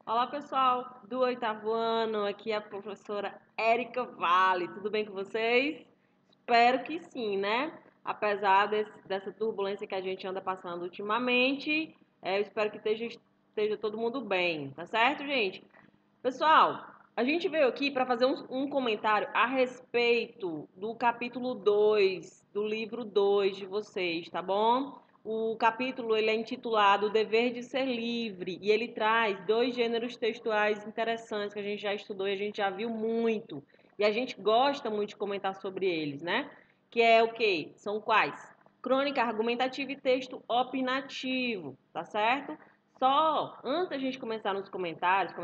Olá, pessoal do oitavo ano, aqui é a professora Érica Vale, tudo bem com vocês? Espero que sim, né? Apesar dessa turbulência que a gente anda passando ultimamente, eu espero que esteja todo mundo bem, tá certo, gente? Pessoal, a gente veio aqui para fazer um comentário a respeito do capítulo 2 do livro 2 de vocês, tá bom? O capítulo ele é intitulado O Dever de Ser Livre e ele traz dois gêneros textuais interessantes que a gente já estudou e a gente já viu muito. E a gente gosta muito de comentar sobre eles, né? Que é o quê? São quais? Crônica argumentativa e texto opinativo, tá certo? Só antes da gente começar nos comentários,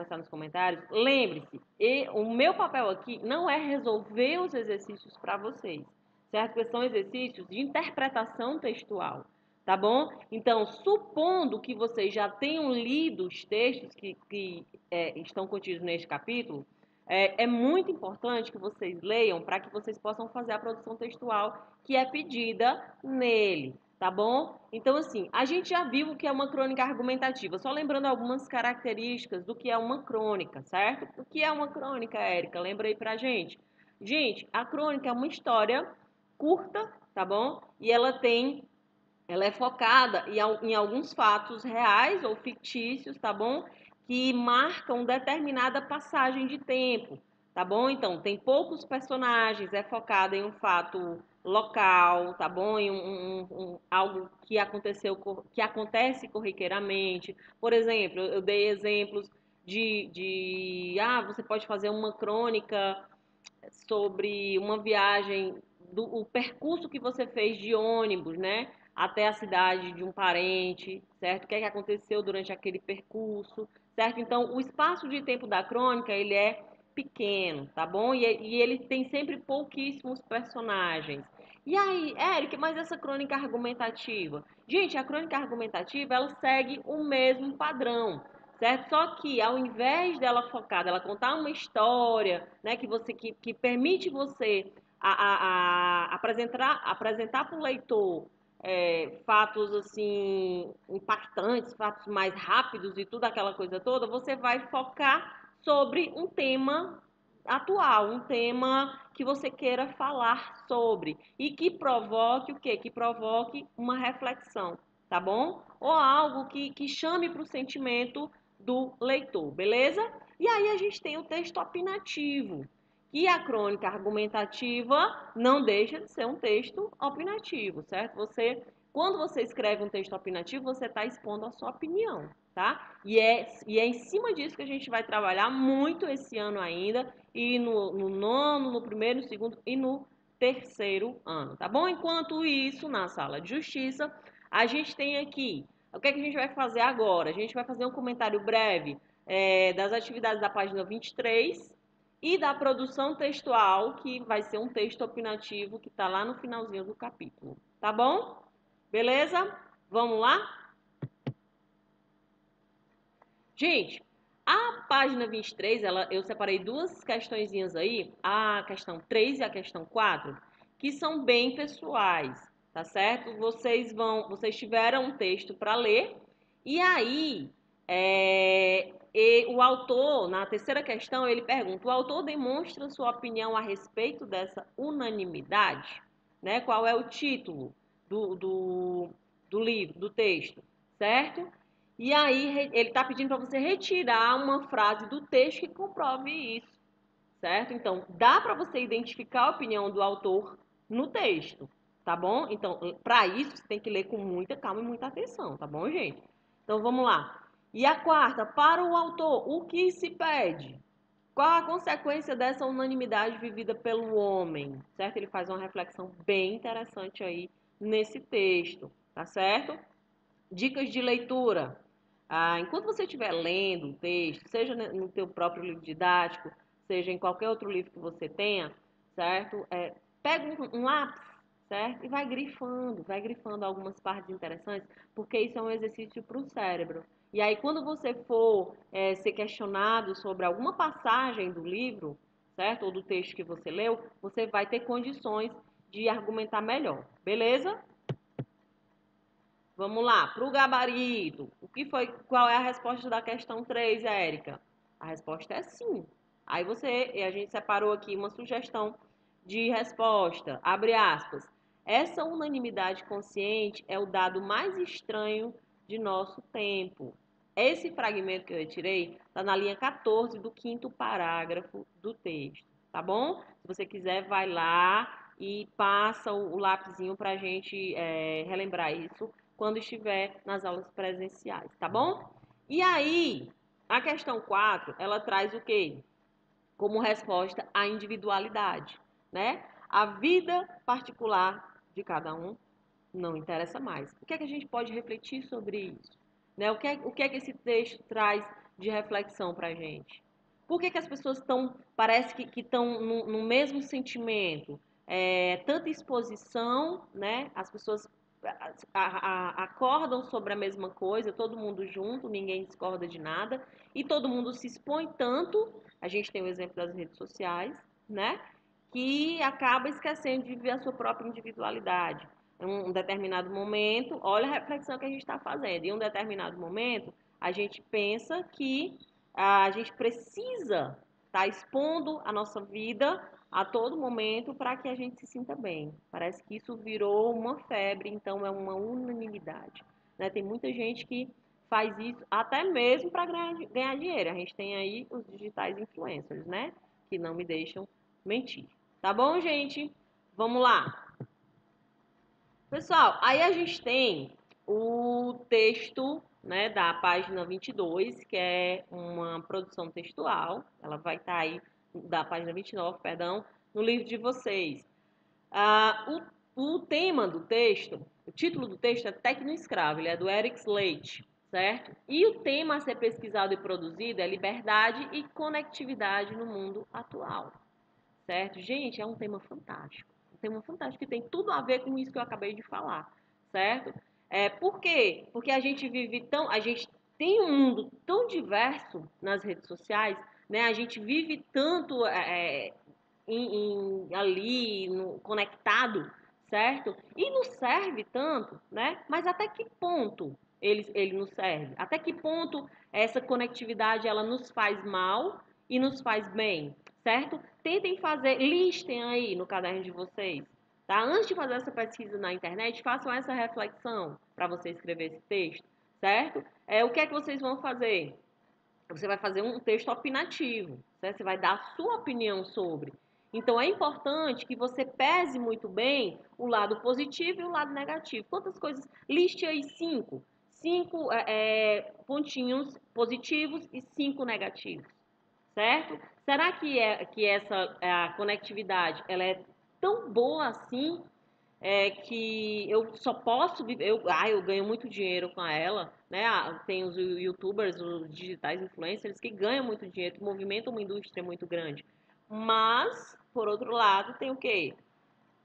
lembre-se, o meu papel aqui não é resolver os exercícios para vocês, certo? Porque são exercícios de interpretação textual, tá bom? Então, supondo que vocês já tenham lido os textos que estão contidos neste capítulo, é muito importante que vocês leiam para que vocês possam fazer a produção textual que é pedida nele, tá bom? Então, assim, a gente já viu o que é uma crônica argumentativa, só lembrando algumas características do que é uma crônica, certo? O que é uma crônica, Érica? Lembra aí pra gente. Gente, a crônica é uma história curta, tá bom? E ela é focada em alguns fatos reais ou fictícios, tá bom? Que marcam determinada passagem de tempo, tá bom? Então, tem poucos personagens, é focada em um fato local, tá bom? Em algo que aconteceu, que acontece corriqueiramente. Por exemplo, eu dei exemplos você pode fazer uma crônica sobre uma viagem, o percurso que você fez de ônibus, né? Até a cidade de um parente, certo? O que é que aconteceu durante aquele percurso, certo? Então, o espaço de tempo da crônica, ele é pequeno, tá bom? E ele tem sempre pouquíssimos personagens. E aí, Eric, mas essa crônica argumentativa? Gente, a crônica argumentativa, ela segue o mesmo padrão, certo? Só que ao invés dela focar, dela contar uma história, né, que permite você apresentar para o leitor fatos assim impactantes, fatos mais rápidos e tudo aquela coisa toda, você vai focar sobre um tema atual, um tema que você queira falar sobre e que provoque o quê? Que provoque uma reflexão, tá bom? Ou algo que chame para o sentimento do leitor, beleza? E aí a gente tem o texto opinativo, que a crônica argumentativa não deixa de ser um texto opinativo, certo? Quando você escreve um texto opinativo, você está expondo a sua opinião, tá? E é em cima disso que a gente vai trabalhar muito esse ano ainda, e no nono, no primeiro, no segundo e no terceiro ano, tá bom? Enquanto isso, na sala de justiça, a gente tem aqui o que é que a gente vai fazer agora? A gente vai fazer um comentário breve das atividades da página 23 e da produção textual, que vai ser um texto opinativo que está lá no finalzinho do capítulo. Tá bom? Beleza? Vamos lá? Gente, a página 23, eu separei duas questõezinhas aí, a questão 3 e a questão 4, que são bem pessoais, tá certo? Vocês tiveram um texto para ler, e aí o autor, na terceira questão, ele pergunta: o autor demonstra sua opinião a respeito dessa unanimidade? Né? Qual é o título do livro, do texto, certo? E aí ele está pedindo para você retirar uma frase do texto que comprove isso, certo? Então, dá para você identificar a opinião do autor no texto, tá bom? Então, para isso, você tem que ler com muita calma e muita atenção, tá bom, gente? Então, vamos lá. E a quarta, para o autor, o que se pede? Qual a consequência dessa unanimidade vivida pelo homem? Certo? Ele faz uma reflexão bem interessante aí nesse texto, tá certo? Dicas de leitura. Enquanto você estiver lendo o texto, seja no teu próprio livro didático, seja em qualquer outro livro que você tenha, certo? Pega um lápis, certo? E vai grifando algumas partes interessantes, porque isso é um exercício para o cérebro. E aí, quando você for ser questionado sobre alguma passagem do livro, certo? Ou do texto que você leu, você vai ter condições de argumentar melhor, beleza? Vamos lá, para o gabarito. Qual é a resposta da questão 3, Érica? A resposta é sim. Aí a gente separou aqui uma sugestão de resposta. Abre aspas. Essa unanimidade consciente é o dado mais estranho de nosso tempo. Esse fragmento que eu retirei está na linha 14 do quinto parágrafo do texto, tá bom? Se você quiser, vai lá e passa o lapisinho para a gente relembrar isso quando estiver nas aulas presenciais, tá bom? E aí, a questão 4, ela traz o quê? Como resposta a individualidade, né? A vida particular de cada um não interessa mais. O que é que a gente pode refletir sobre isso? Né? O que é que esse texto traz de reflexão para a gente? Por que as pessoas parece que estão no mesmo sentimento? Tanta exposição, né? As pessoas acordam sobre a mesma coisa, todo mundo junto, ninguém discorda de nada, e todo mundo se expõe tanto, a gente tem o exemplo das redes sociais, né? Que acaba esquecendo de viver a sua própria individualidade. Em um determinado momento, olha a reflexão que a gente está fazendo. Em um determinado momento, a gente pensa que a gente precisa estar expondo a nossa vida a todo momento para que a gente se sinta bem. Parece que isso virou uma febre, então é uma unanimidade. Né? Tem muita gente que faz isso até mesmo para ganhar dinheiro. A gente tem aí os digitais influencers, né? Que não me deixam mentir. Tá bom, gente? Vamos lá. Pessoal, aí a gente tem o texto, né, da página 22, que é uma produção textual. Ela vai estar aí, da página 29, perdão, no livro de vocês. O tema do texto, o título do texto é Tecnoescravo, ele é do Eric Slate, certo? E o tema a ser pesquisado e produzido é liberdade e conectividade no mundo atual, certo? Gente, é um tema fantástico. Um tema fantástico que tem tudo a ver com isso que eu acabei de falar, certo? Por quê? Porque a gente tem um mundo tão diverso nas redes sociais, né? A gente vive tanto ali, conectado, certo? E nos serve tanto, né? Mas até que ponto ele nos serve? Até que ponto essa conectividade ela nos faz mal e nos faz bem, certo? Tentem fazer, listem aí no caderno de vocês, tá? Antes de fazer essa pesquisa na internet, façam essa reflexão para você escrever esse texto, certo? O que é que vocês vão fazer? Você vai fazer um texto opinativo, certo? Você vai dar a sua opinião sobre. Então, é importante que você pese muito bem o lado positivo e o lado negativo. Quantas coisas? Liste aí cinco pontinhos positivos e 5 negativos, certo? Será que essa a conectividade ela é tão boa assim que eu só posso viver, eu ganho muito dinheiro com ela, né? Tem os YouTubers, os digitais influencers que ganham muito dinheiro, que movimentam uma indústria muito grande. Mas, por outro lado, tem o quê?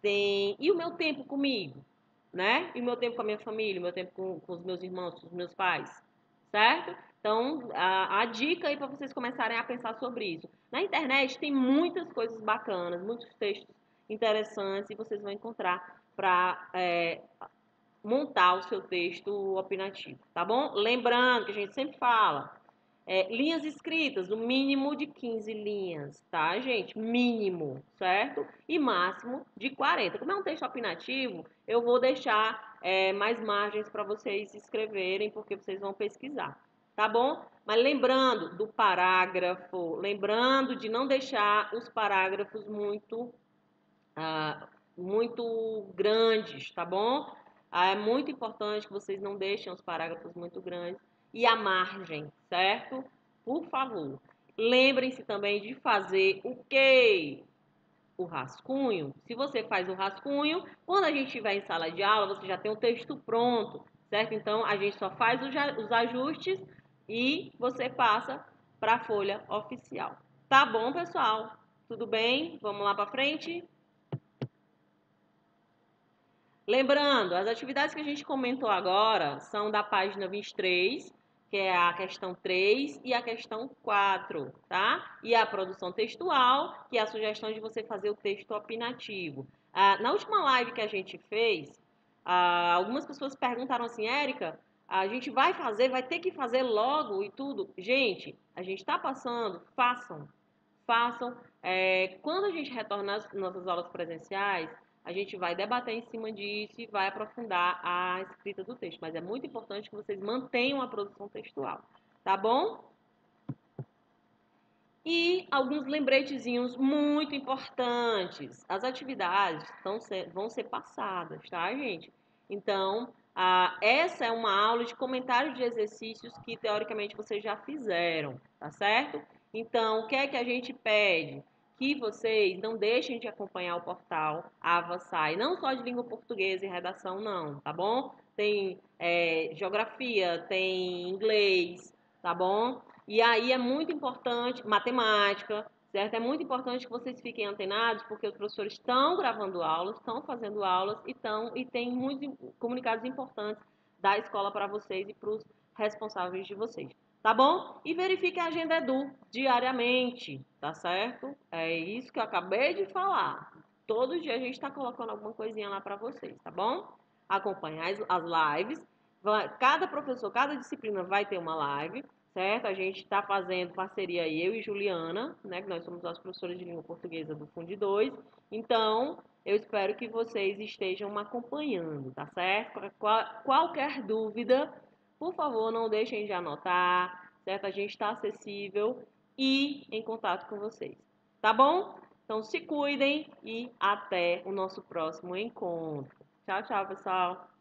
E o meu tempo comigo, né? E o meu tempo com a minha família, o meu tempo com os meus irmãos, com os meus pais, certo? Então, a dica aí para vocês começarem a pensar sobre isso. Na internet tem muitas coisas bacanas, muitos textos interessantes e vocês vão encontrar para montar o seu texto opinativo, tá bom? Lembrando que a gente sempre fala, linhas escritas, o mínimo de 15 linhas, tá, gente? Mínimo, certo? E máximo de 40. Como é um texto opinativo, eu vou deixar mais margens para vocês escreverem, porque vocês vão pesquisar, tá bom? Mas lembrando do parágrafo, lembrando de não deixar os parágrafos muito grandes, tá bom? É muito importante que vocês não deixem os parágrafos muito grandes e a margem, certo? Por favor. Lembrem-se também de fazer o quê? O rascunho. Se você faz o rascunho, quando a gente estiver em sala de aula, você já tem o texto pronto, certo? Então, a gente só faz os ajustes e você passa para a folha oficial. Tá bom, pessoal? Tudo bem? Vamos lá para frente? Lembrando, as atividades que a gente comentou agora são da página 23, que é a questão 3 e a questão 4, tá? E a produção textual, que é a sugestão de você fazer o texto opinativo. Na última live que a gente fez, Algumas pessoas perguntaram assim, Érica, a gente vai ter que fazer logo e tudo. Gente, a gente está passando, façam. Quando a gente retornar às nossas aulas presenciais, a gente vai debater em cima disso e vai aprofundar a escrita do texto. Mas é muito importante que vocês mantenham a produção textual, tá bom? E alguns lembretezinhos muito importantes. As atividades vão ser passadas, tá, gente? Então, essa é uma aula de comentário de exercícios que, teoricamente, vocês já fizeram, tá certo? Então, o que é que a gente pede? Que vocês não deixem de acompanhar o portal Avassai, não só de língua portuguesa e redação, não, tá bom? Tem geografia, tem inglês, tá bom? E aí é muito importante, matemática, certo? É muito importante que vocês fiquem antenados, porque os professores estão gravando aulas, estão fazendo aulas e tem muitos comunicados importantes da escola para vocês e para os responsáveis de vocês, tá bom? E verifique a agenda Edu diariamente, tá certo? É isso que eu acabei de falar. Todo dia a gente está colocando alguma coisinha lá para vocês, tá bom? Acompanhe as lives. Cada professor, cada disciplina vai ter uma live, certo? A gente está fazendo parceria aí, eu e Juliana, né? Que nós somos as professoras de língua portuguesa do Fundo 2. Então, eu espero que vocês estejam me acompanhando, tá certo? Qualquer dúvida, por favor, não deixem de anotar, certo? A gente está acessível e em contato com vocês, tá bom? Então, se cuidem e até o nosso próximo encontro. Tchau, tchau, pessoal!